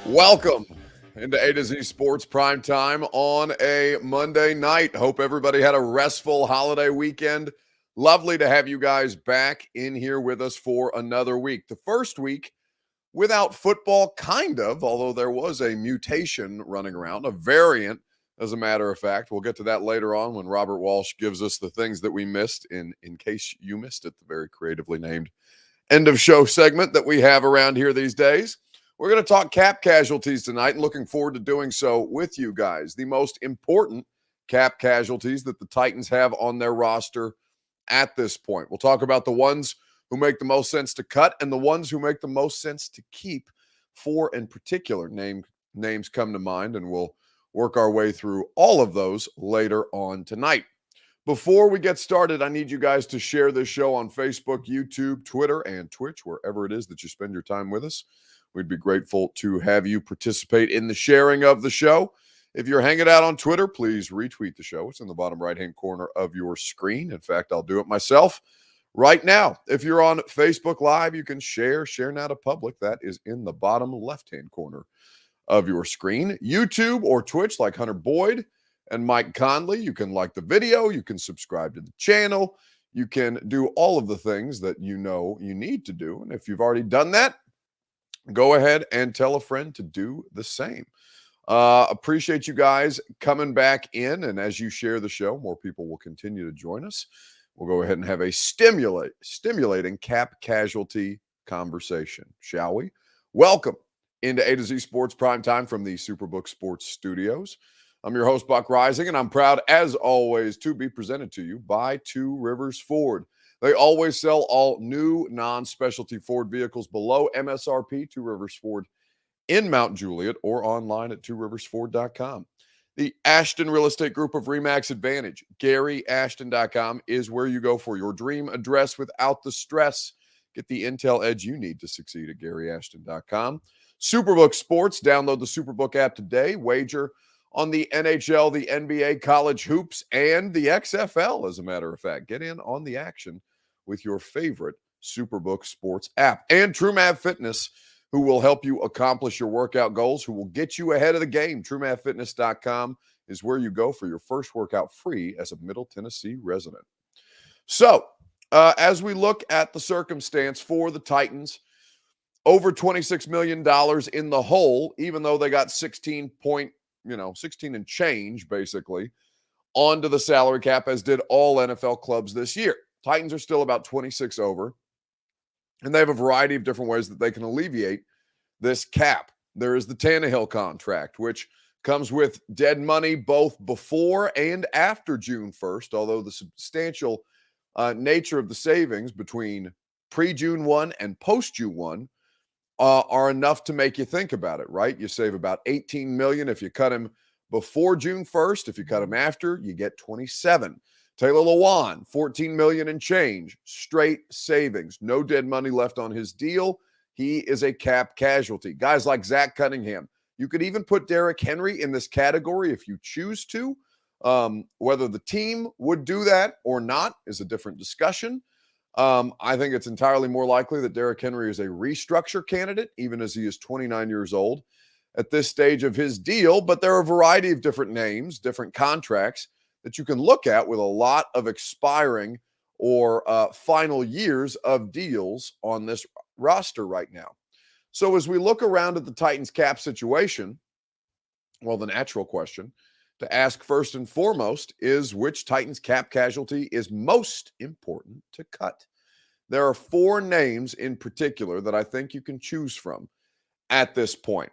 Welcome into A to Z Sports Prime Time on a Monday night. Hope everybody had a restful holiday weekend. Lovely to have you guys back in here with us for another week. The first week without football, kind of, although there was a mutation running around, a variant, as a matter of fact. We'll get to that later on when Robert Walsh gives us the things that we missed in case you missed it, the very creatively named end of show segment that we have around here these days. We're going to talk cap casualties tonight and looking forward to doing so with you guys. The most important cap casualties that the Titans have on their roster at this point. We'll talk about the ones who make the most sense to cut and the ones who make the most sense to keep. Four in particular names come to mind, and we'll work our way through all of those later on tonight. Before we get started, I need you guys to share this show on Facebook, YouTube, Twitter, and Twitch, wherever it is that you spend your time with us. We'd be grateful to have you participate in the sharing of the show. If you're hanging out on Twitter, please retweet the show. It's in the bottom right-hand corner of your screen. In fact, I'll do it myself right now. If you're on Facebook Live, you can share now to public. That is in the bottom left-hand corner of your screen. YouTube or Twitch, like Hunter Boyd and Mike Conley, you can like the video, you can subscribe to the channel, you can do all of the things that you know you need to do. And if you've already done that, go ahead and tell a friend to do the same. Appreciate you guys coming back in. And as you share the show, more people will continue to join us. We'll go ahead and have a stimulating cap casualty conversation, shall we? Welcome into A to Z Sports Prime Time from the Superbook Sports Studios. I'm your host, Buck Rising, and I'm proud, as always, to be presented to you by Two Rivers Ford. They always sell all new non-specialty Ford vehicles below MSRP. Two Rivers Ford in Mount Juliet or online at tworiversford.com. The Ashton Real Estate Group of RE/MAX Advantage, GaryAshton.com, is where you go for your dream address without the stress. Get the intel edge you need to succeed at GaryAshton.com. Superbook Sports, download the Superbook app today. Wager on the NHL, the NBA, college hoops, and the XFL, as a matter of fact. Get in on the action with your favorite Superbook Sports app. And TrueMav Fitness, who will help you accomplish your workout goals, who will get you ahead of the game. TrueMavFitness.com is where you go for your first workout free as a Middle Tennessee resident. So, as we look at the circumstance for the Titans, over $26 million in the hole, even though they got 16 and change, basically, onto the salary cap, as did all NFL clubs this year. Titans are still about 26 over, and they have a variety of different ways that they can alleviate this cap. There is the Tannehill contract, which comes with dead money both before and after June 1st, although the substantial nature of the savings between pre-June 1 and post-June 1 are enough to make you think about it, right? You save about $18 million if you cut him before June 1st. If you cut him after, you get 27. Taylor Lewan, $14 million and change, straight savings. No dead money left on his deal. He is a cap casualty. Guys like Zach Cunningham. You could even put Derrick Henry in this category if you choose to. Whether the team would do that or not is a different discussion. I think it's entirely more likely that Derrick Henry is a restructure candidate, even as he is 29 years old at this stage of his deal. But there are a variety of different names, different contracts that you can look at with a lot of expiring or final years of deals on this roster right now. So as we look around at the Titans cap situation, well, the natural question to ask first and foremost is which Titans cap casualty is most important to cut. There are four names in particular that I think you can choose from at this point.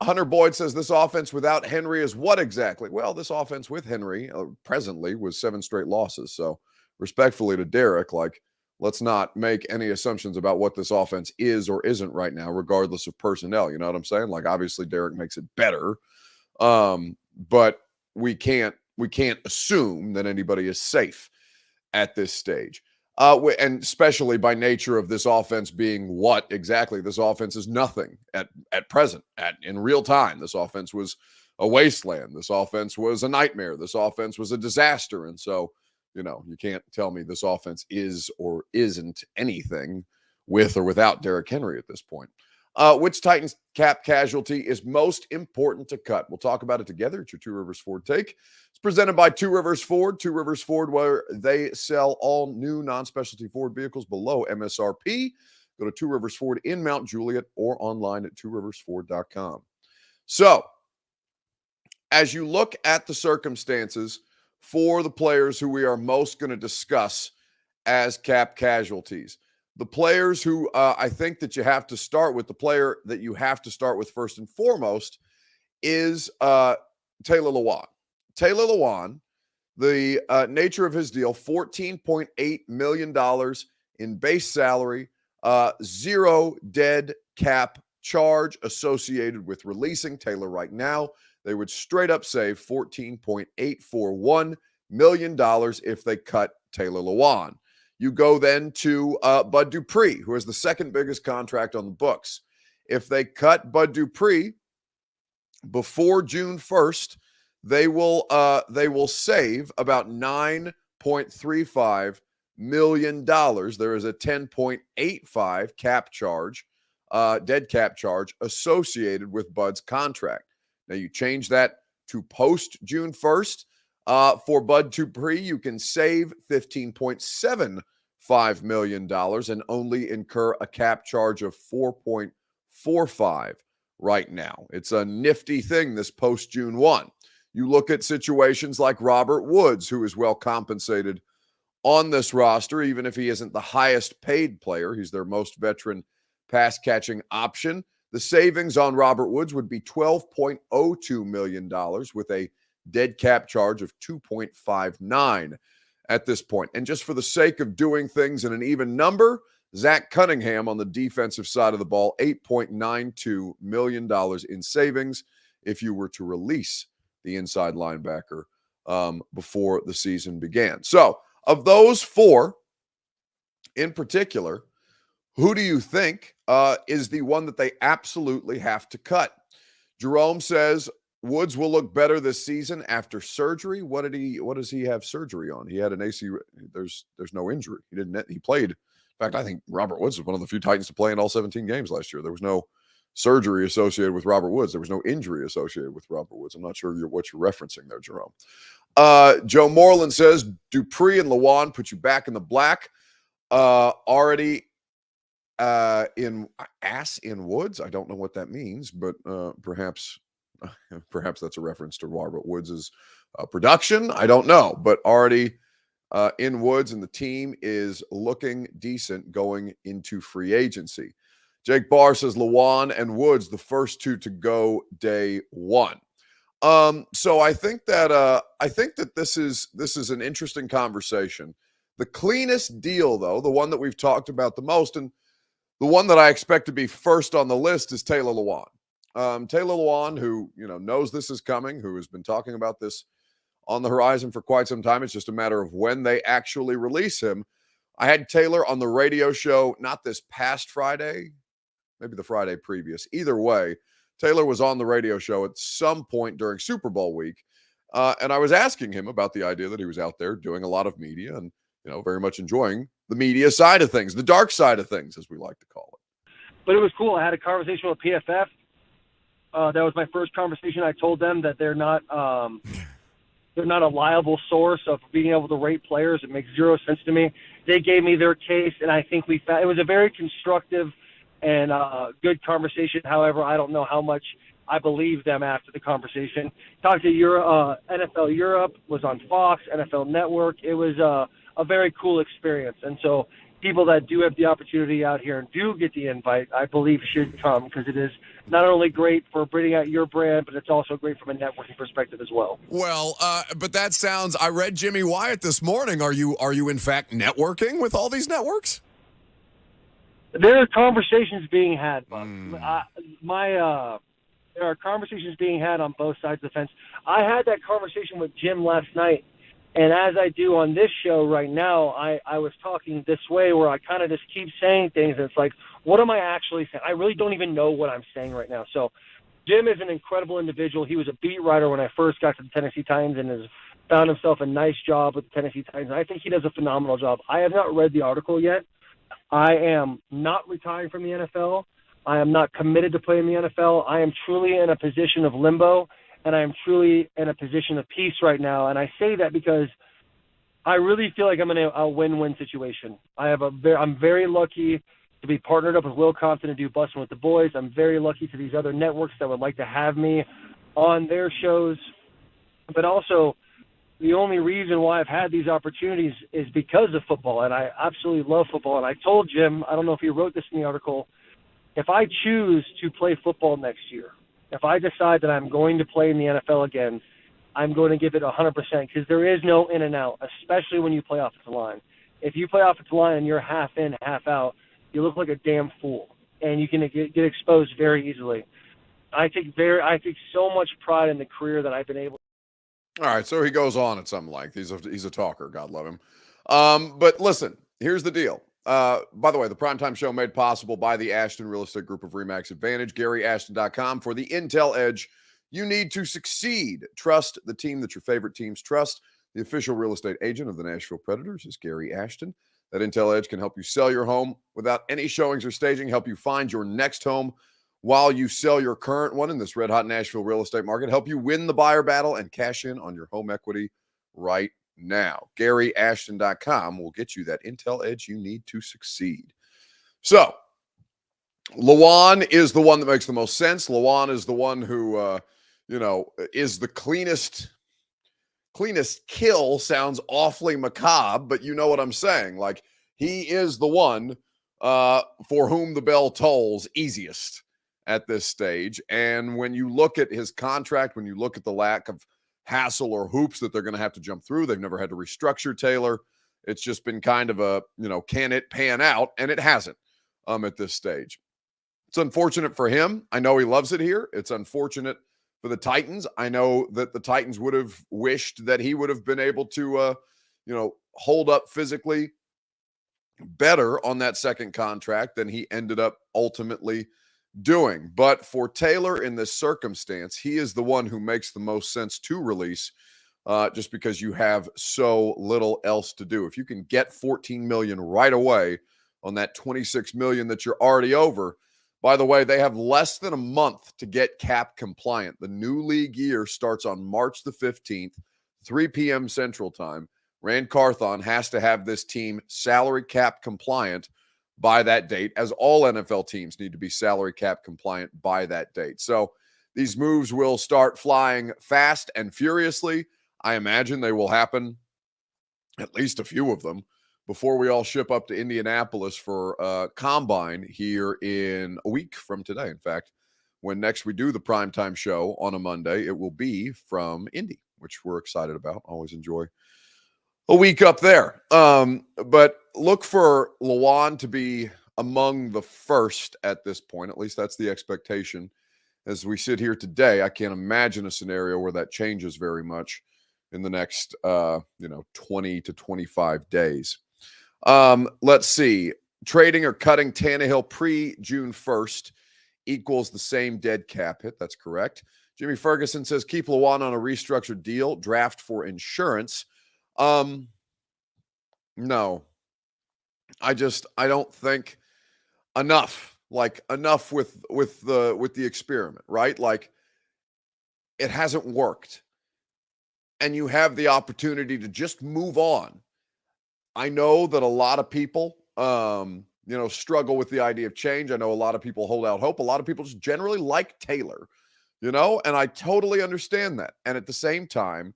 Hunter Boyd says this offense without Henry is what exactly? Well, this offense with Henry presently was 7 straight losses. So respectfully to Derek, let's not make any assumptions about what this offense is or isn't right now, regardless of personnel. You know what I'm saying? Obviously Derek makes it better. But we can't assume that anybody is safe at this stage. And especially by nature of this offense being what exactly? This offense is nothing at present, in real time. This offense was a wasteland. This offense was a nightmare. This offense was a disaster. And so, you can't tell me this offense is or isn't anything with or without Derrick Henry at this point. Which Titans cap casualty is most important to cut? We'll talk about it together. It's your Two Rivers Ford take. It's presented by Two Rivers Ford. Two Rivers Ford, where they sell all new non-specialty Ford vehicles below MSRP. Go to Two Rivers Ford in Mount Juliet or online at tworiversford.com. So, as you look at the circumstances for the players who we are most going to discuss as cap casualties, the players who I think that you have to start with, the player that you have to start with first and foremost is Taylor Lewan. Taylor Lewan, the nature of his deal, $14.8 million in base salary, zero dead cap charge associated with releasing Taylor right now. They would straight up save $14.841 million if they cut Taylor Lewan. You go then to Bud Dupree, who has the second biggest contract on the books. If they cut Bud Dupree before June 1st, they will save about $9.35 million. There is a $10.85 cap charge, dead cap charge associated with Bud's contract. Now you change that to post June 1st. For Bud Dupree, you can save $15.75 million and only incur a cap charge of $4.45 right now. It's a nifty thing, this post June 1. You look at situations like Robert Woods, who is well compensated on this roster, even if he isn't the highest paid player. He's their most veteran pass catching option. The savings on Robert Woods would be $12.02 million with a dead cap charge of 2.59 at this point. And just for the sake of doing things in an even number, Zach Cunningham on the defensive side of the ball, $8.92 million in savings if you were to release the inside linebacker before the season began. So of those four in particular, who do you think is the one that they absolutely have to cut? Jerome says Woods will look better this season after surgery. What does he have surgery on? He had an AC. There's no injury. He played. In fact, I think Robert Woods was one of the few Titans to play in all 17 games last year. There was no surgery associated with Robert Woods. There was no injury associated with Robert Woods. I'm not sure what you're referencing there, Jerome. Joe Moreland says Dupree and Lewan put you back in the black. Already in Woods. I don't know what that means, but perhaps that's a reference to Robert Woods' production. I don't know, but already in Woods, and the team is looking decent going into free agency. Jake Barr says Lewan and Woods, the first two to go day one. So I think that this is an interesting conversation. The cleanest deal, though, the one that we've talked about the most, and the one that I expect to be first on the list, is Taylor Lewan. Taylor Lewan, who knows this is coming, who has been talking about this on the horizon for quite some time. It's just a matter of when they actually release him. I had Taylor on the radio show, not this past Friday, maybe the Friday previous. Either way, Taylor was on the radio show at some point during Super Bowl week, and I was asking him about the idea that he was out there doing a lot of media and very much enjoying the media side of things, the dark side of things, as we like to call it. But it was cool. I had a conversation with PFF. That was my first conversation. I told them that they're not a liable source of being able to rate players. It makes zero sense to me. They gave me their case, and I think it was a very constructive and good conversation. However, I don't know how much I believe them after the conversation. Talked to NFL Europe, was on Fox, NFL Network. It was a very cool experience. And so people that do have the opportunity out here and do get the invite, I believe should come, because it is not only great for bringing out your brand, but it's also great from a networking perspective as well. Well, but that sounds, I read Jimmy Wyatt this morning. Are you in fact networking with all these networks? There are conversations being had, Buck. There are conversations being had on both sides of the fence. I had that conversation with Jim last night, and as I do on this show right now, I was talking this way where I kind of just keep saying things, and it's like, what am I actually saying? I really don't even know what I'm saying right now. So Jim is an incredible individual. He was a beat writer when I first got to the Tennessee Titans and has found himself a nice job with the Tennessee Titans. I think he does a phenomenal job. I have not read the article yet. I am not retiring from the NFL. I am not committed to playing in the NFL. I am truly in a position of limbo, and I am truly in a position of peace right now. And I say that because I really feel like I'm in a win-win situation. I'm very lucky to be partnered up with Will Compton to do Bustin' with the Boys. I'm very lucky to these other networks that would like to have me on their shows. But also, the only reason why I've had these opportunities is because of football, and I absolutely love football. And I told Jim, I don't know if he wrote this in the article, if I choose to play football next year, if I decide that I'm going to play in the NFL again, I'm going to give it 100% because there is no in and out, especially when you play offensive line. If you play offensive line and you're half in, half out, you look like a damn fool, and you can get exposed very easily. I take so much pride in the career that I've been able. All right, so he goes on at some length. He's a talker. God love him. But listen, here's the deal. By the way, the Primetime Show made possible by the Ashton Real Estate Group of RE/MAX Advantage, GaryAshton.com for the intel edge you need to succeed. Trust the team that your favorite teams trust. The official real estate agent of the Nashville Predators is Gary Ashton. That intel edge can help you sell your home without any showings or staging, help you find your next home while you sell your current one in this red-hot Nashville real estate market, help you win the buyer battle and cash in on your home equity right now. GaryAshton.com will get you that intel edge you need to succeed. So, Lewan is the one that makes the most sense. Lewan is the one who, is the cleanest kill. Sounds awfully macabre, but you know what I'm saying. Like, he is the one for whom the bell tolls easiest at this stage. And when you look at his contract, when you look at the lack of hassle or hoops that they're going to have to jump through, they've never had to restructure Taylor. It's just been kind of a, can it pan out? And it hasn't at this stage. It's unfortunate for him. I know he loves it here. It's unfortunate for the Titans. I know that the Titans would have wished that he would have been able to, hold up physically better on that second contract than he ended up ultimately doing. But for Taylor in this circumstance, he is the one who makes the most sense to release just because you have so little else to do. If you can get $14 million right away on that $26 million that you're already over. By the way, they have less than a month to get cap compliant. The new league year starts on March the 15th, 3 p.m. Central Time. Rand Carthon has to have this team salary cap compliant by that date, as all NFL teams need to be salary cap compliant by that date. So these moves will start flying fast and furiously. I imagine they will happen, at least a few of them, before we all ship up to Indianapolis for Combine here in a week from today. In fact, when next we do the Primetime Show on a Monday, it will be from Indy, which we're excited about. Always enjoy a week up there. But look for Lewan to be among the first at this point. At least that's the expectation as we sit here today. I can't imagine a scenario where that changes very much in the next, 20 to 25 days. Let's see. Trading or cutting Tannehill pre-June 1st equals the same dead cap hit. That's correct. Jimmy Ferguson says keep Lewan on a restructured deal, draft for insurance. No, I don't think enough with the experiment, right? Like, it hasn't worked and you have the opportunity to just move on. I know that a lot of people, struggle with the idea of change. I know a lot of people hold out hope. A lot of people just generally like Taylor, and I totally understand that. And at the same time,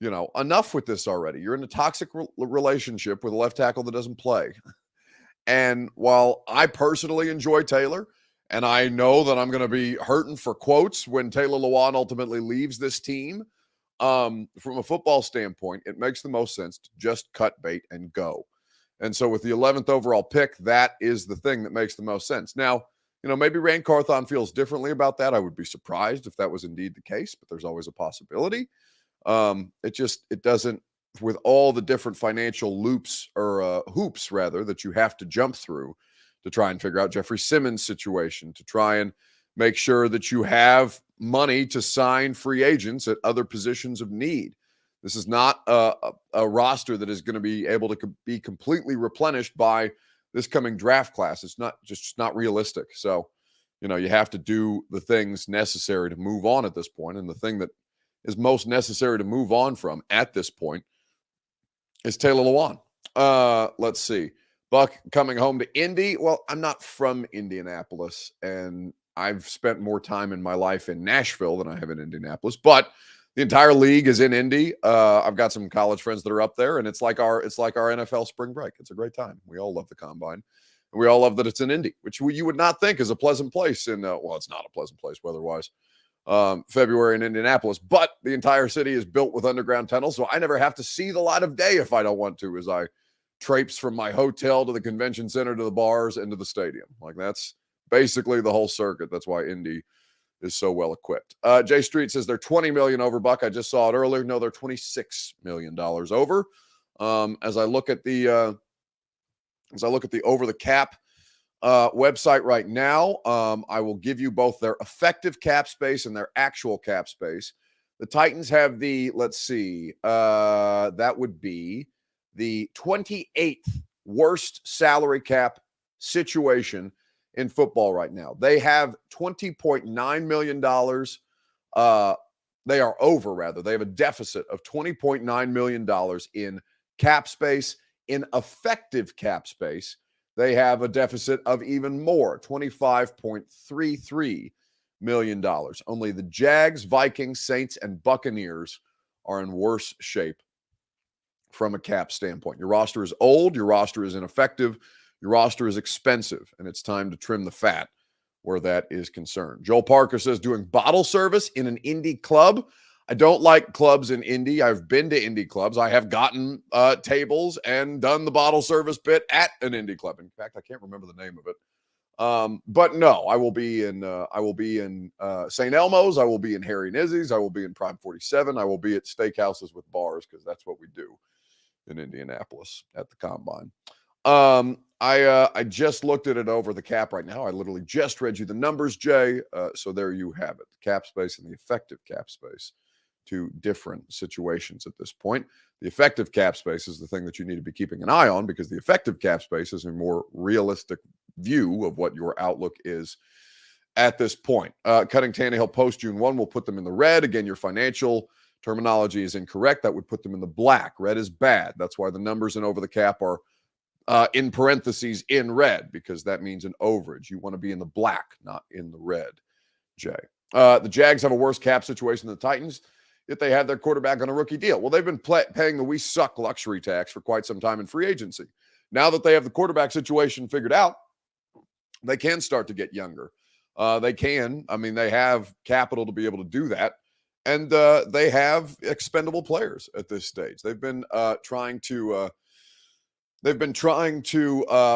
enough with this already. You're in a toxic relationship with a left tackle that doesn't play. And while I personally enjoy Taylor, and I know that I'm going to be hurting for quotes when Taylor Lewan ultimately leaves this team, from a football standpoint, it makes the most sense to just cut bait and go. And so with the 11th overall pick, that is the thing that makes the most sense. Now, maybe Rand Carthon feels differently about that. I would be surprised if that was indeed the case, but there's always a possibility. It doesn't, with all the different financial loops or hoops rather that you have to jump through to try and figure out Jeffrey Simmons' situation, to try and make sure that you have money to sign free agents at other positions of need. This is not a roster that is going to be able to be completely replenished by this coming draft class. It's not realistic. So you have to do the things necessary to move on at this point. And the thing that is most necessary to move on from at this point is Taylor Lewan. Let's see. Buck coming home to Indy. Well, I'm not from Indianapolis, and I've spent more time in my life in Nashville than I have in Indianapolis, but the entire league is in Indy. I've got some college friends that are up there, and it's like our NFL spring break. It's a great time. We all love the combine, and we all love that it's in Indy, which you would not think is a pleasant place. Well, it's not a pleasant place weather-wise. February in Indianapolis, but the entire city is built with underground tunnels, so I never have to see the light of day if I don't want to, as I traipse from my hotel to the convention center to the bars and to the stadium. Like, that's basically the whole circuit. That's why Indy is so well equipped. Jay Street says they're $20 million over, Buck. I just saw it earlier. No, they're $26 million over. As I look at the over the cap website right now, I will give you both their effective cap space and their actual cap space. The Titans have that would be the 28th worst salary cap situation in football right now. They have $20.9 million. They are over, rather. They have a deficit of $20.9 million in cap space. In effective cap space, they have a deficit of even more, $25.33 million. Only the Jags, Vikings, Saints, and Buccaneers are in worse shape from a cap standpoint. Your roster is old, your roster is ineffective, your roster is expensive, and it's time to trim the fat where that is concerned. Joel Parker says, doing bottle service in an indie club. I don't like clubs in Indy. I've been to indie clubs. I have gotten tables and done the bottle service bit at an indie club. In fact, I can't remember the name of it. But no, I will be in St. Elmo's. I will be in Harry Nizzi's. I will be in Prime 47. I will be at steakhouses with bars, because that's what we do in Indianapolis at the Combine. I just looked at it over the cap right now. I literally just read you the numbers, Jay. So there you have it. The cap space and the effective cap space. Two different situations at this point. The effective cap space is the thing that you need to be keeping an eye on, because the effective cap space is a more realistic view of what your outlook is at this point. Cutting Tannehill post June 1 will put them in the red. Again, your financial terminology is incorrect. That would put them in the black. Red is bad. That's why the numbers in over the cap are in parentheses in red, because that means an overage. You want to be in the black, not in the red, Jay. The Jags have a worse cap situation than the Titans, yet they had their quarterback on a rookie deal. Well, they've been paying the we suck luxury tax for quite some time in free agency. Now that they have the quarterback situation figured out, they can start to get younger. They have capital to be able to do that. And they have expendable players at this stage. They've been trying to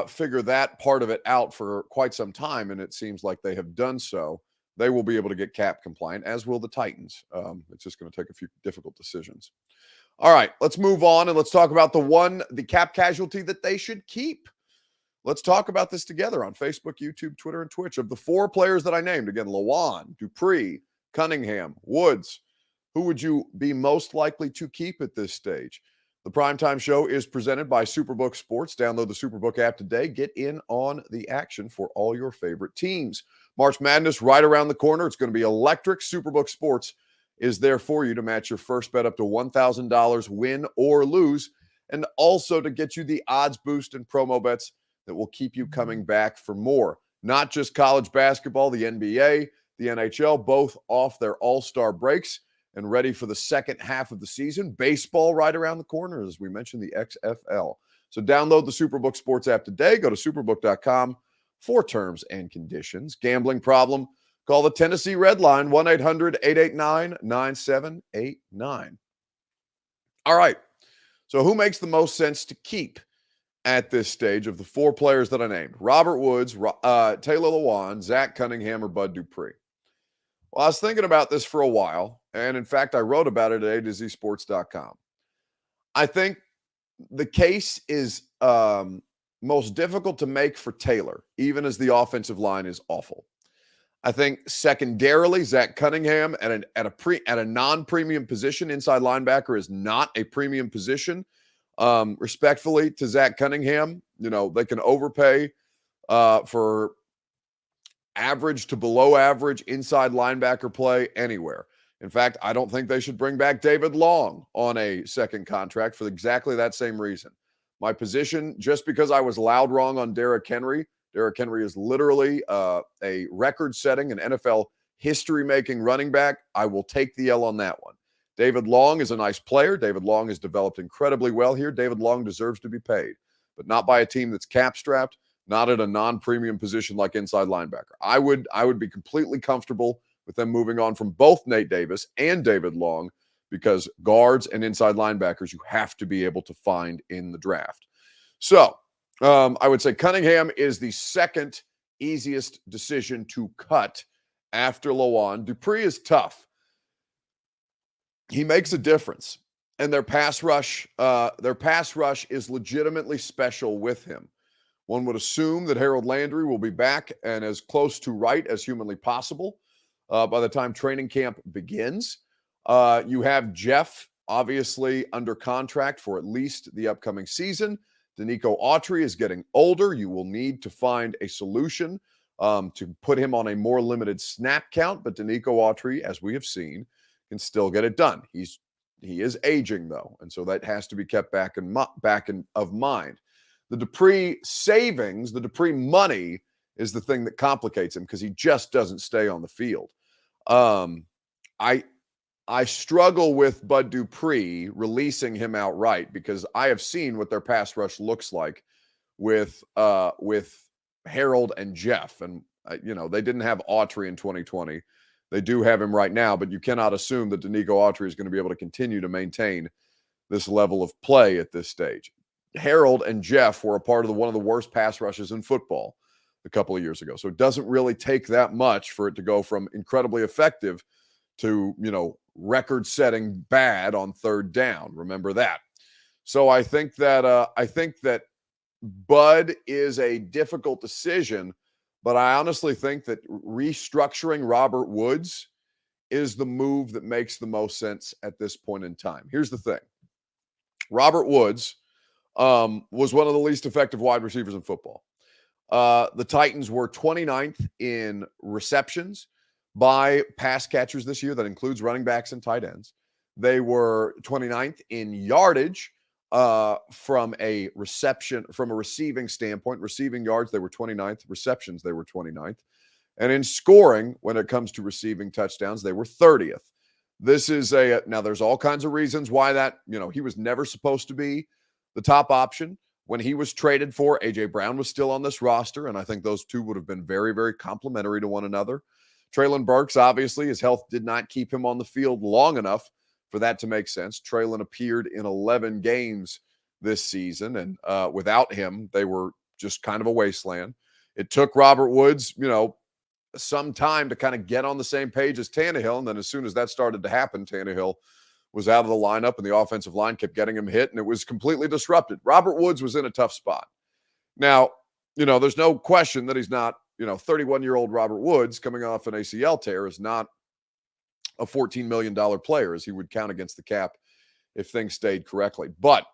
figure that part of it out for quite some time, and it seems like they have done so. They will be able to get cap compliant, as will the Titans. It's just going to take a few difficult decisions. All right, let's move on, and let's talk about the cap casualty that they should keep. Let's talk about this together on Facebook, YouTube, Twitter, and Twitch. Of the four players that I named, again, Lewan, Dupree, Cunningham, Woods, who would you be most likely to keep at this stage? The Primetime Show is presented by Superbook Sports. Download the Superbook app today. Get in on the action for all your favorite teams. March Madness right around the corner. It's going to be electric. Superbook Sports is there for you to match your first bet up to $1,000, win or lose, and also to get you the odds boost and promo bets that will keep you coming back for more. Not just college basketball, the NBA, the NHL, both off their all-star breaks and ready for the second half of the season. Baseball right around the corner, as we mentioned, the XFL. So download the Superbook Sports app today. Go to superbook.com for terms and conditions. Gambling problem? Call the Tennessee Red Line, 1-800-889-9789. All right. So who makes the most sense to keep at this stage of the four players that I named? Robert Woods, Taylor Lewan, Zach Cunningham, or Bud Dupree? Well, I was thinking about this for a while, and in fact, I wrote about it at A2ZSports.com. I think the case is most difficult to make for Taylor, even as the offensive line is awful. I think secondarily, Zach Cunningham at a non-premium position, inside linebacker, is not a premium position. Respectfully to Zach Cunningham, they can overpay for average to below average inside linebacker play anywhere. In fact, I don't think they should bring back David Long on a second contract for exactly that same reason. My position, just because I was loud wrong on Derrick Henry is literally a record-setting and NFL history-making running back. I will take the L on that one. David Long is a nice player. David Long has developed incredibly well here. David Long deserves to be paid, but not by a team that's cap-strapped, not at a non-premium position like inside linebacker. I would be completely comfortable with them moving on from both Nate Davis and David Long, because guards and inside linebackers you have to be able to find in the draft. So I would say Cunningham is the second easiest decision to cut after Lewan. Dupree is tough. He makes a difference, and their pass rush is legitimately special with him. One would assume that Harold Landry will be back and as close to right as humanly possible by the time training camp begins. You have Jeff, obviously, under contract for at least the upcoming season. Danico Autry is getting older. You will need to find a solution to put him on a more limited snap count. But Danico Autry, as we have seen, can still get it done. He is aging, though, and so that has to be kept back of mind. The Dupree savings, the Dupree money, is the thing that complicates him because he just doesn't stay on the field. I struggle with Bud Dupree releasing him outright because I have seen what their pass rush looks like with Harold and Jeff, and they didn't have Autry in 2020. They do have him right now, but you cannot assume that Danico Autry is going to be able to continue to maintain this level of play at this stage. Harold and Jeff were a part of one of the worst pass rushes in football a couple of years ago. So it doesn't really take that much for it to go from incredibly effective to, record-setting bad on third down. Remember that. So I think that Bud is a difficult decision, but I honestly think that restructuring Robert Woods is the move that makes the most sense at this point in time. Here's the thing. Robert Woods was one of the least effective wide receivers in football. The Titans were 29th in receptions by pass catchers this year. That includes running backs and tight ends. They were 29th in yardage from a receiving standpoint. Receiving yards, they were 29th. Receptions, they were 29th. And in scoring, when it comes to receiving touchdowns, they were 30th. This is now there's all kinds of reasons why that, he was never supposed to be the top option. When he was traded for, A.J. Brown was still on this roster, and I think those two would have been very, very complementary to one another. Treylon Burks, obviously, his health did not keep him on the field long enough for that to make sense. Treylon appeared in 11 games this season, and without him, they were just kind of a wasteland. It took Robert Woods, some time to kind of get on the same page as Tannehill, and then as soon as that started to happen, Tannehill was out of the lineup, and the offensive line kept getting him hit, and it was completely disrupted. Robert Woods was in a tough spot. Now, there's no question that he's not, 31-year-old Robert Woods coming off an ACL tear is not a $14 million player, as he would count against the cap if things stayed correctly. But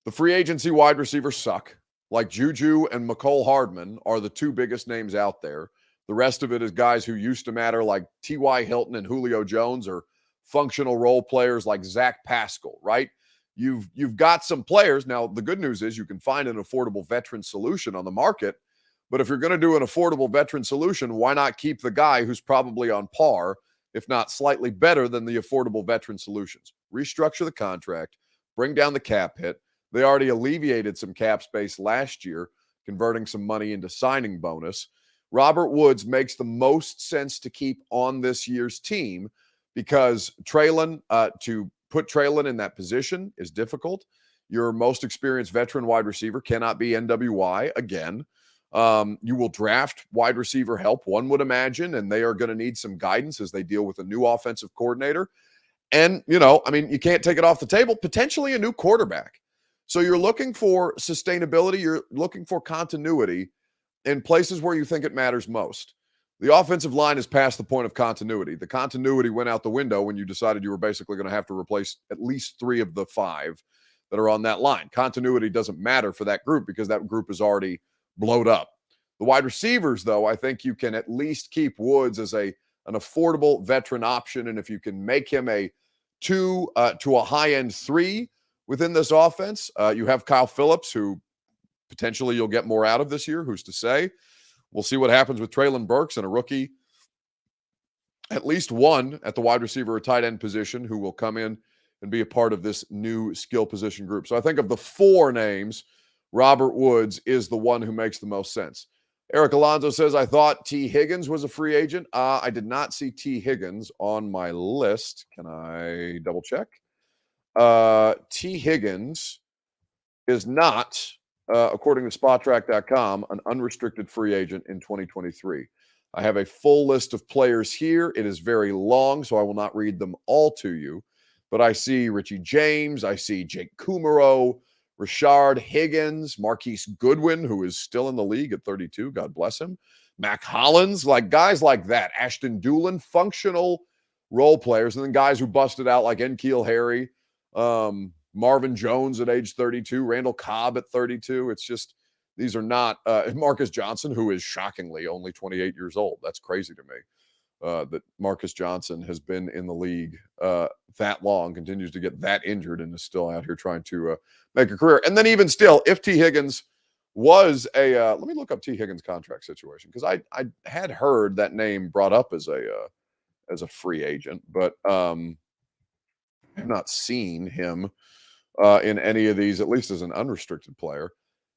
the free agency wide receivers suck. Like Juju and McCole Hardman are the two biggest names out there. The rest of it is guys who used to matter, like T.Y. Hilton and Julio Jones, or functional role players like Zach Pascal, right? You've got some players. Now, the good news is you can find an affordable veteran solution on the market. But if you're going to do an affordable veteran solution, why not keep the guy who's probably on par, if not slightly better than the affordable veteran solutions? Restructure the contract, bring down the cap hit. They already alleviated some cap space last year, converting some money into signing bonus. Robert Woods makes the most sense to keep on this year's team because Treylon, to put Treylon in that position is difficult. Your most experienced veteran wide receiver cannot be NWY again. You will draft wide receiver help, one would imagine, and they are going to need some guidance as they deal with a new offensive coordinator. And, you can't take it off the table, potentially a new quarterback. So you're looking for sustainability. You're looking for continuity in places where you think it matters most. The offensive line is past the point of continuity. The continuity went out the window when you decided you were basically going to have to replace at least 3 of the 5 that are on that line. Continuity doesn't matter for that group because that group is already blowed up. The wide receivers, though, I think you can at least keep Woods as an affordable veteran option. And if you can make him a 2 to a high-end 3 within this offense, you have Kyle Phillips, who potentially you'll get more out of this year. Who's to say? We'll see what happens with Treylon Burks and a rookie, at least one at the wide receiver or tight end position, who will come in and be a part of this new skill position group. So I think of the 4 names, Robert Woods is the one who makes the most sense. Eric Alonso says, I thought T. Higgins was a free agent. I did not see T. Higgins on my list. Can I double check? T. Higgins is not, according to SpotTrack.com, an unrestricted free agent in 2023. I have a full list of players here. It is very long, so I will not read them all to you. But I see Richie James. I see Jake Kumaro, Rashard Higgins, Marquise Goodwin, who is still in the league at 32. God bless him. Mac Hollins, like guys like that. Ashton Dulin, functional role players. And then guys who busted out like N'Keal Harry, Marvin Jones at age 32, Randall Cobb at 32. It's just, these are not Marcus Johnson, who is shockingly only 28 years old. That's crazy to me that Marcus Johnson has been in the league that long, continues to get that injured, and is still out here trying to make a career. And then even still, if T. Higgins was a let me look up T. Higgins' contract situation, because I had heard that name brought up as a free agent, but I've not seen him in any of these, at least as an unrestricted player.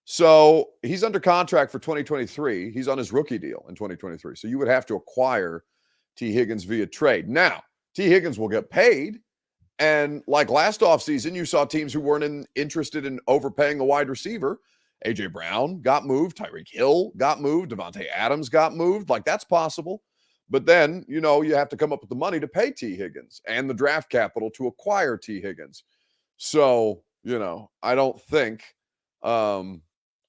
So he's under contract for 2023. He's on his rookie deal in 2023. So you would have to acquire T. Higgins via trade. Now, T. Higgins will get paid. And like last offseason, you saw teams who weren't interested in overpaying a wide receiver. A.J. Brown got moved. Tyreek Hill got moved. Devontae Adams got moved. Like, that's possible. But then, you have to come up with the money to pay T. Higgins and the draft capital to acquire T. Higgins. So, I don't think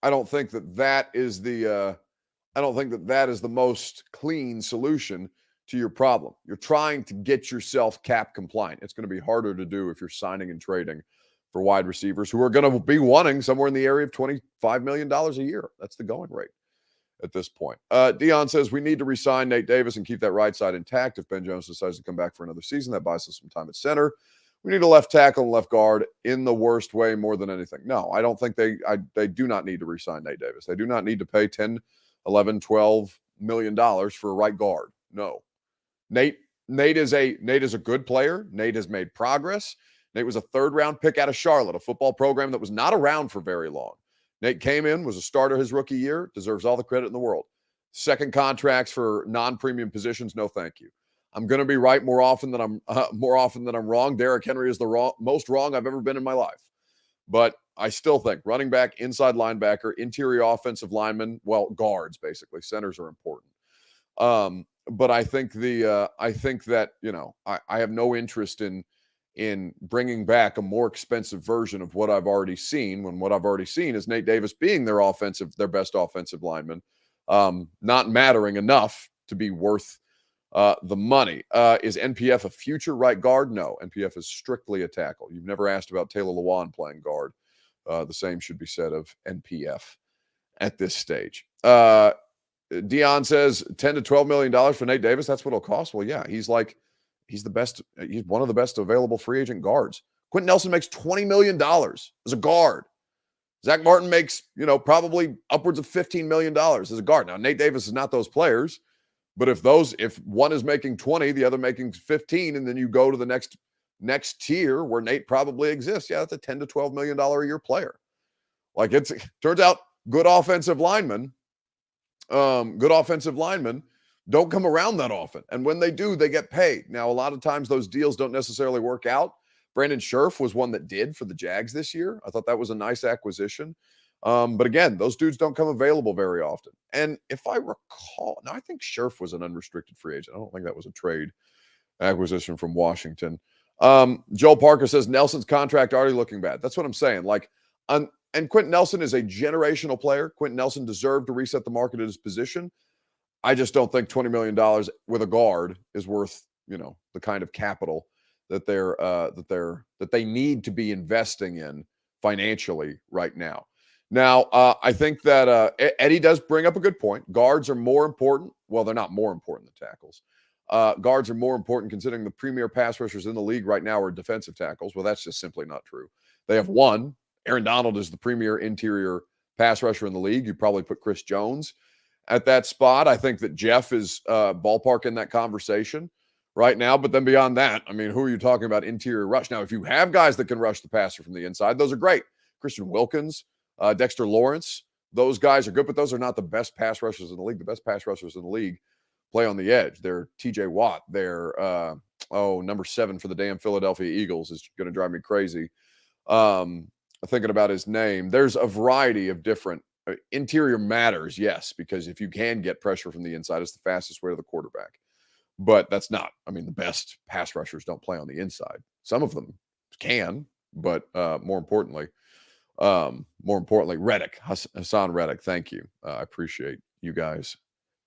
that is the most clean solution to your problem. You're trying to get yourself cap compliant. It's going to be harder to do if you're signing and trading for wide receivers who are going to be wanting somewhere in the area of $25 million a year. That's the going rate at this point. Dion says we need to re-sign Nate Davis and keep that right side intact. If Ben Jones decides to come back for another season, that buys us some time at center. We need a left tackle and left guard in the worst way more than anything. No, I don't think they do not need to re-sign Nate Davis. They do not need to pay 10, 11, 12 million dollars for a right guard. No. Nate is a good player. Nate has made progress. Nate was a 3rd-round pick out of Charlotte, a football program that was not around for very long. Nate came in, was a starter his rookie year, deserves all the credit in the world. Second contracts for non-premium positions, no thank you. I'm going to be right more often than I'm wrong. Derrick Henry is the most wrong I've ever been in my life. But I still think running back, inside linebacker, interior offensive lineman, well, guards basically. Centers are important. But I think that I have no interest in bringing back a more expensive version of what I've already seen, when what I've already seen is Nate Davis being their best offensive lineman, not mattering enough to be worth the money. Is NPF a future right guard? No, NPF is strictly a tackle. You've never asked about Taylor Lewan playing guard. The same should be said of NPF at this stage. Dion says $10 to $12 million for Nate Davis. That's what it'll cost. Well, yeah, he's the best. He's one of the best available free agent guards. Quentin Nelson makes $20 million as a guard. Zach Martin makes, probably upwards of $15 million as a guard. Now, Nate Davis is not those players, but if one is making 20, the other making 15, and then you go to the next tier where Nate probably exists, yeah, that's a $10 to $12 million a year player. Like, turns out good offensive linemen don't come around that often. And when they do, they get paid. Now, a lot of times those deals don't necessarily work out. Brandon Scherf was one that did for the Jags this year. I thought that was a nice acquisition. But again, those dudes don't come available very often. And if I recall, I think Scherf was an unrestricted free agent. I don't think that was a trade acquisition from Washington. Joel Parker says Nelson's contract already looking bad. That's what I'm saying. And Quentin Nelson is a generational player. Quentin Nelson deserved to reset the market at his position. I just don't think $20 million with a guard is worth, the kind of capital that they need to be investing in financially right now. Now, I think that Eddie does bring up a good point. Guards are more important. Well, they're not more important than tackles. Guards are more important considering the premier pass rushers in the league right now are defensive tackles. Well, that's just simply not true. They have one. Aaron Donald is the premier interior pass rusher in the league. You probably put Chris Jones at that spot. I think that Jeff is ballpark in that conversation right now. But then beyond that, I mean, who are you talking about interior rush? Now, if you have guys that can rush the passer from the inside, those are great. Christian Wilkins, Dexter Lawrence, those guys are good, but those are not the best pass rushers in the league. The best pass rushers in the league play on the edge. They're TJ Watt. They're, number 7 for the damn Philadelphia Eagles is going to drive me crazy. Thinking about his name. There's a variety of different interior matters, yes, because if you can get pressure from the inside, it's the fastest way to the quarterback. But that's not, I mean, the best pass rushers don't play on the inside. Some of them can, but more importantly, Reddick, Hassan Reddick. Thank you. I appreciate you guys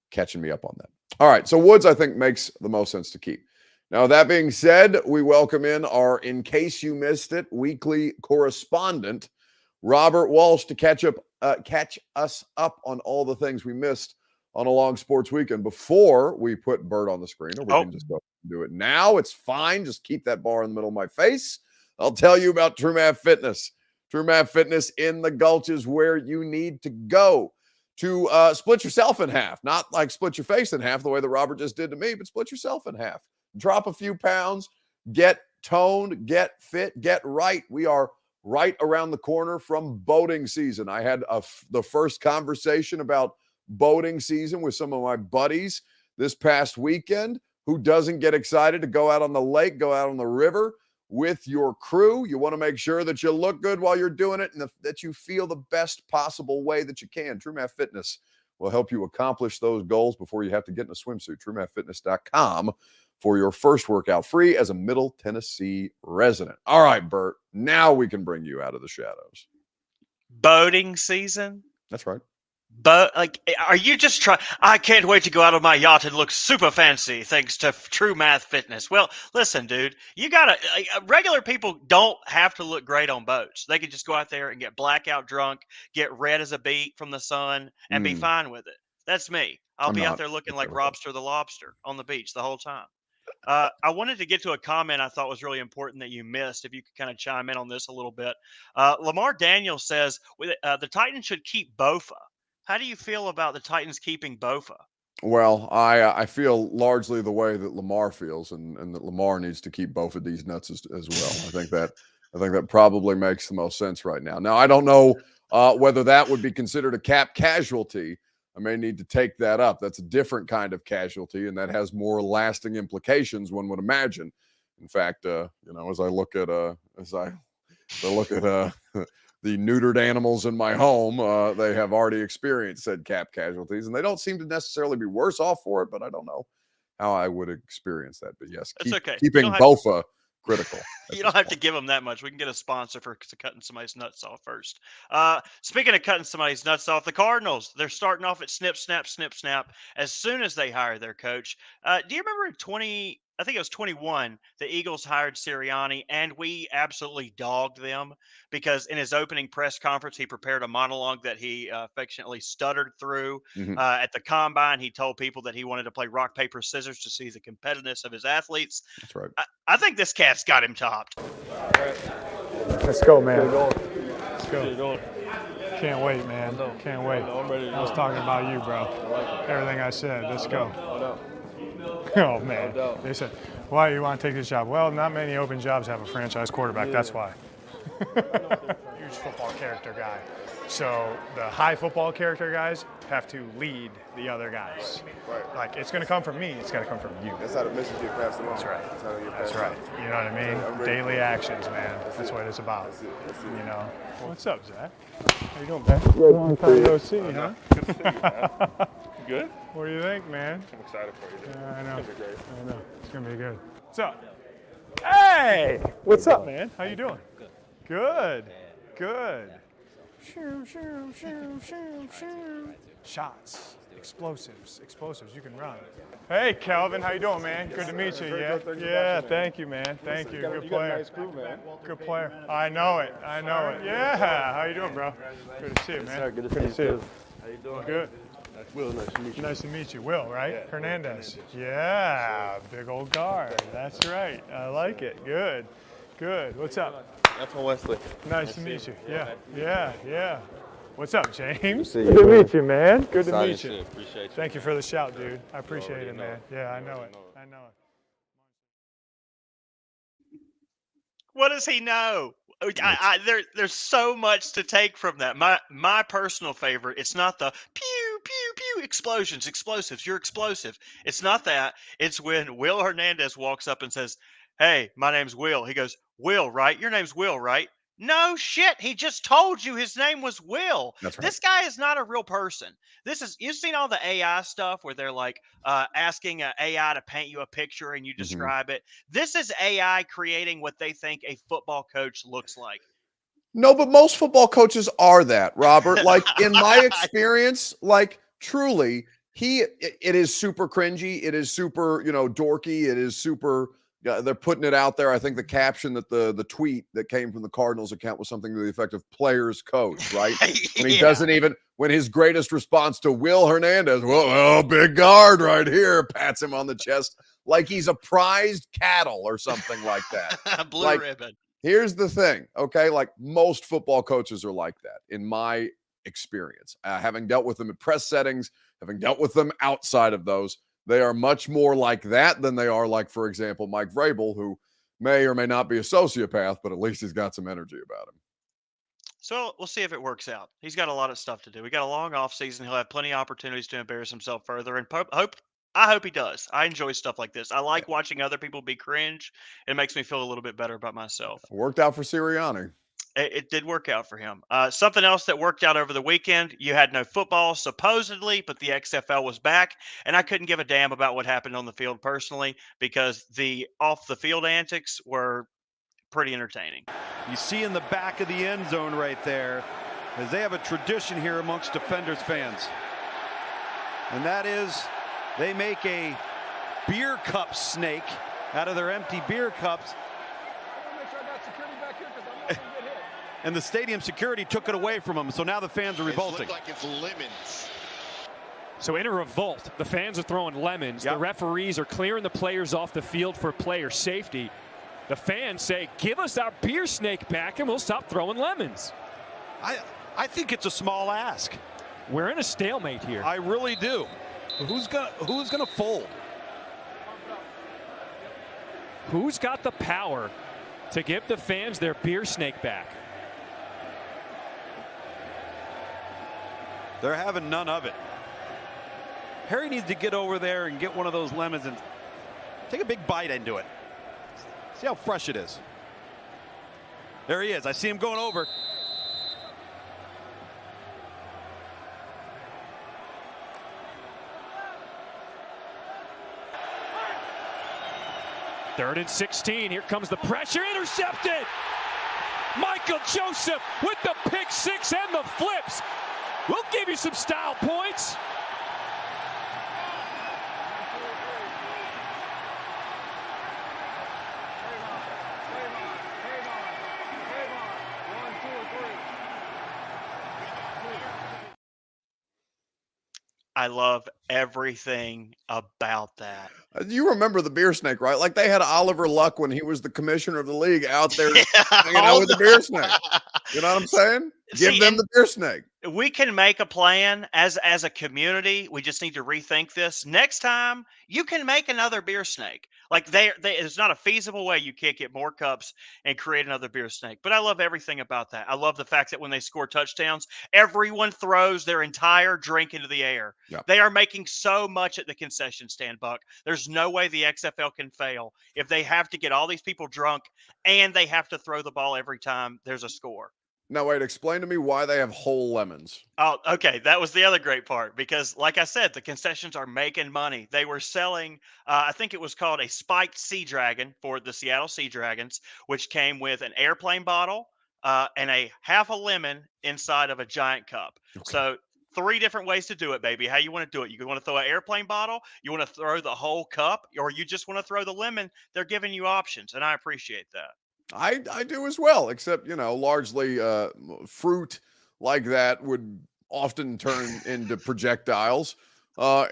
catching me up on that. All right. So Woods, I think, makes the most sense to keep. Now, that being said, we welcome in our, in case you missed it, weekly correspondent, Robert Walsh, to catch us up on all the things we missed on a long sports weekend before we put Bert on the screen, or we can just go and do it now. It's fine. Just keep that bar in the middle of my face. I'll tell you about True Math Fitness. True Math Fitness in the Gulch is where you need to go to split yourself in half. Not like split your face in half the way that Robert just did to me, but split yourself in half. Drop a few pounds, get toned, get fit, get right. We are right around the corner from boating season. I had the first conversation about boating season with some of my buddies this past weekend. Who doesn't get excited to go out on the lake, go out on the river with your crew? You want to make sure that you look good while you're doing it and that you feel the best possible way that you can. True Math Fitness will help you accomplish those goals before you have to get in a swimsuit. TrueMathFitness.com for your first workout free as a Middle Tennessee resident. All right, Bert, now we can bring you out of the shadows. Boating season? That's right. But are you just trying? I can't wait to go out on my yacht and look super fancy thanks to True Math Fitness. Well, listen, dude, you gotta. Regular people don't have to look great on boats. They can just go out there and get blackout drunk, get red as a beet from the sun, and be fine with it. That's me. I'll be out there looking like Robster the Lobster on the beach the whole time. I wanted to get to a comment I thought was really important that you missed. If you could kind of chime in on this a little bit. Lamar Daniels says the Titans should keep Bofa. How do you feel about the Titans keeping Bofa? Well, I feel largely the way that Lamar feels, and that Lamar needs to keep both of these nuts as well. I think that probably makes the most sense right now. Now, I don't know whether that would be considered a cap casualty. I may need to take that up. That's a different kind of casualty, and that has more lasting implications, one would imagine. In fact, as I look at the neutered animals in my home, they have already experienced said cap casualties, and they don't seem to necessarily be worse off for it, but I don't know how I would experience that. But yes, keeping Bofa critical. You don't have to give them that much. We can get a sponsor for cutting somebody's nuts off first. Speaking of cutting somebody's nuts off, the Cardinals, they're starting off at snip, snap, snip, snap as soon as they hire their coach. Do you remember I think it was 21, the Eagles hired Sirianni, and we absolutely dogged them because in his opening press conference, he prepared a monologue that he affectionately stuttered through. At the combine, he told people that he wanted to play rock, paper, scissors to see the competitiveness of his athletes. That's right. I think this cat's got him topped. Let's go, man. Let's go. Can't wait, man. Can't wait. I was talking about you, bro. Everything I said. Let's go. Oh, man. They said, why do you want to take this job? Well, not many open jobs have a franchise quarterback. That's why. Huge football character guy. So the high football character guys have to lead the other guys. Right. Like, it's going to come from me. It's going to come from you. That's how the message get passed along. That's right. That's how it get That's passed right. along. You know what I mean? Daily actions, man. That's what it's about. That's it. You know. What's up, Zach? How you doing, man? Long time no see, huh? Good to see you, man. Good? What do you think, man? I'm excited for you. Yeah, I know. It's gonna be great. I know. It's gonna be good. What's up? Hey! What's up, man? How you doing? Good. Good. Shoo, shoo, shoo, shoo, shoo. Shots, explosives. You can run. Hey, Calvin, how you doing, man? Good to meet you. Yeah, thank you, man. Thank you. Good player. Nice crew, man. Good player. I know it. Yeah. How you doing, bro? Good to see you, man. Good to see you. How you doing? Good. Will, nice to meet you. Nice to meet you. Will, right? Yeah, Hernandez. Yeah, big old guard. That's right. I like it. Good. What's up? That's from Wesley. Nice to meet you. Yeah. What's up, James? Good to meet you, man. Good to meet you. Appreciate you. Thank you for the shout, dude. I appreciate it, man. Yeah, I know it. What does he know? There's so much to take from that. My personal favorite, it's not the pew, pew, pew, explosions, explosives, you're explosive. It's not that. It's when Will Hernandez walks up and says, "Hey, my name's Will." He goes, "Will, right? Your name's Will, right?" No shit. He just told you his name was Will. That's right. This guy is not a real person. You've seen all the AI stuff where they're like asking an AI to paint you a picture and you describe it. This is AI creating what they think a football coach looks like. No, but most football coaches are that, Robert. Like in my experience, like truly, it is super cringy. It is super, dorky. It is super. They're putting it out there. I think the caption that the tweet that came from the Cardinals account was something to the effect of "players coach," right? When he doesn't even, when his greatest response to Will Hernandez, well, big guard right here, pats him on the chest like he's a prized cattle or something like that. Blue ribbon. Here's the thing, okay? Like most football coaches are like that in my experience. Having dealt with them in press settings, having dealt with them outside of those, they are much more like that than they are like, for example, Mike Vrabel, who may or may not be a sociopath, but at least he's got some energy about him. So we'll see if it works out. He's got a lot of stuff to do. We got a long off season. He'll have plenty of opportunities to embarrass himself further, and I hope he does. I enjoy stuff like this. I like watching other people be cringe. It makes me feel a little bit better about myself. Worked out for Sirianni. It did work out for him. Something else that worked out over the weekend, you had no football, supposedly, but the XFL was back, and I couldn't give a damn about what happened on the field personally because the off-the-field antics were pretty entertaining. You see in the back of the end zone right there, as they have a tradition here amongst Defenders fans, and that is they make a beer cup snake out of their empty beer cups. And the stadium security took it away from them, so now the fans are revolting. It looks like it's lemons. So in a revolt, the fans are throwing lemons. Yep. The referees are clearing the players off the field for player safety. The fans say, "Give us our beer snake back and we'll stop throwing lemons." I think it's a small ask. We're in a stalemate here. I really do. Who's gonna fold? Who's got the power to give the fans their beer snake back? They're having none of it. Harry needs to get over there and get one of those lemons and take a big bite into it. See how fresh it is. There he is. I see him going over. Third and 16. Here comes the pressure. Intercepted. Michael Joseph with the pick six and the flips. We'll give you some style points. I love everything about that. You remember the beer snake, right? Like they had Oliver Luck when he was the commissioner of the league out there hanging out with the beer snake. You know what I'm saying? Give them the beer snake. We can make a plan as a community. We just need to rethink this. Next time, you can make another beer snake. Like it's not a feasible way you can't get more cups and create another beer snake. But I love everything about that. I love the fact that when they score touchdowns, everyone throws their entire drink into the air. Yep. They are making so much at the concession stand, Buck. There's no way the XFL can fail if they have to get all these people drunk and they have to throw the ball every time there's a score. Now, wait, explain to me why they have whole lemons. Oh, okay. That was the other great part because, like I said, the concessions are making money. They were selling, I think it was called a spiked Sea Dragon for the Seattle Sea Dragons, which came with an airplane bottle, and a half a lemon inside of a giant cup. Okay. So 3 different ways to do it, baby. How you want to do it? You want to throw an airplane bottle? You want to throw the whole cup? Or you just want to throw the lemon? They're giving you options, and I appreciate that. I do as well, except, largely fruit like that would often turn into projectiles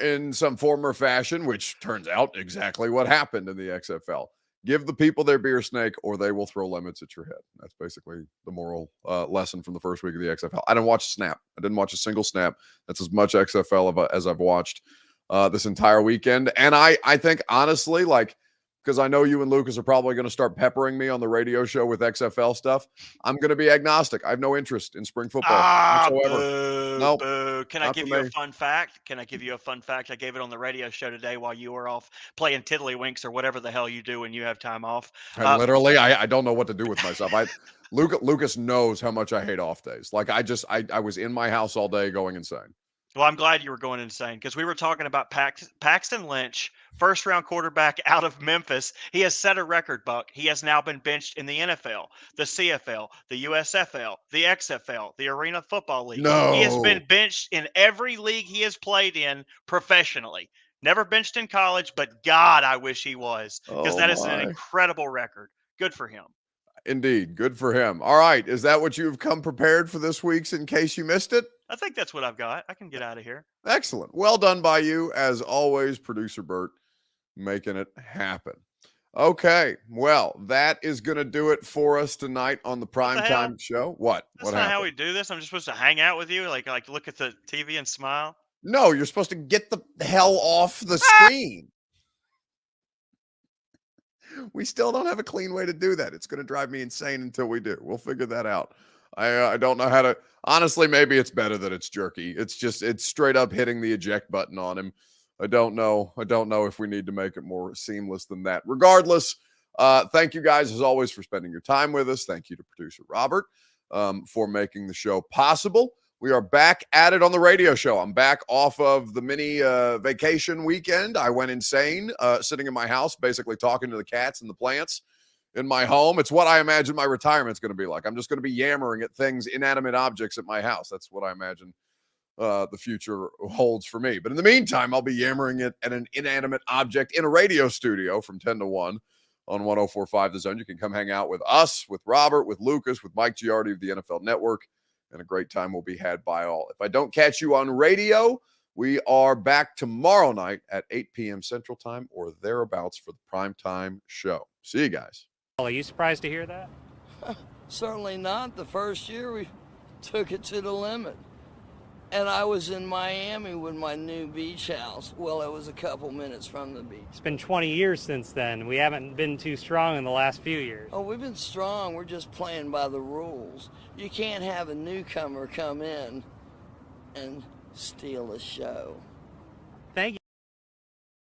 in some form or fashion, which turns out exactly what happened in the XFL. Give the people their beer snake or they will throw lemons at your head. That's basically the moral lesson from the first week of the XFL. I didn't watch a snap. I didn't watch a single snap. That's as much XFL as I've watched this entire weekend. And I think, honestly, because I know you and Lucas are probably going to start peppering me on the radio show with XFL stuff, I'm going to be agnostic. I have no interest in spring football whatsoever. Boo, Nope, boo. Can I not give for you a me. fun fact? Can I give you a fun fact? I gave it on the radio show today while you were off playing tiddlywinks or whatever the hell you do when you have time off. And literally, I don't know what to do with myself. Lucas knows how much I hate off days. I was in my house all day going insane. Well, I'm glad you were going insane because we were talking about Paxton Lynch, first-round quarterback out of Memphis. He has set a record, Buck. He has now been benched in the NFL, the CFL, the USFL, the XFL, the Arena Football League. No. He has been benched in every league he has played in professionally. Never benched in college, but God, I wish he was because that is an incredible record. Good for him. Indeed. Good for him. All right. Is that what you've come prepared for this week's in case you missed it? I think that's what I've got. I can get out of here. Excellent. Well done by you. As always, producer Bert making it happen. Okay. Well, that is going to do it for us tonight on the Primetime Show. What? That's not how we do this. I'm just supposed to hang out with you, like look at the TV and smile. No, you're supposed to get the hell off the screen. We still don't have a clean way to do that. It's going to drive me insane until we do. We'll figure that out. I don't know how to. Honestly, maybe it's better that it's jerky. It's straight up hitting the eject button on him. I don't know if we need to make it more seamless than that. Regardless, thank you guys as always for spending your time with us. Thank you to producer Robert for making the show possible. We are back at it on the radio show. I'm back off of the mini vacation weekend. I went insane sitting in my house, basically talking to the cats and the plants in my home. It's what I imagine my retirement's going to be like. I'm just going to be yammering at things, inanimate objects at my house. That's what I imagine the future holds for me. But in the meantime, I'll be yammering at an inanimate object in a radio studio from 10 to 1 on 104.5 The Zone. You can come hang out with us, with Robert, with Lucas, with Mike Giardi of the NFL Network. And a great time will be had by all. If I don't catch you on radio, we are back tomorrow night at 8 p.m. Central Time or thereabouts for the Primetime Show. See you guys. Are you surprised to hear that? Certainly not. The first year we took it to the limit. And I was in Miami with my new beach house. Well, it was a couple minutes from the beach. It's been 20 years since then. We haven't been too strong in the last few years. Oh, we've been strong. We're just playing by the rules. You can't have a newcomer come in and steal a show.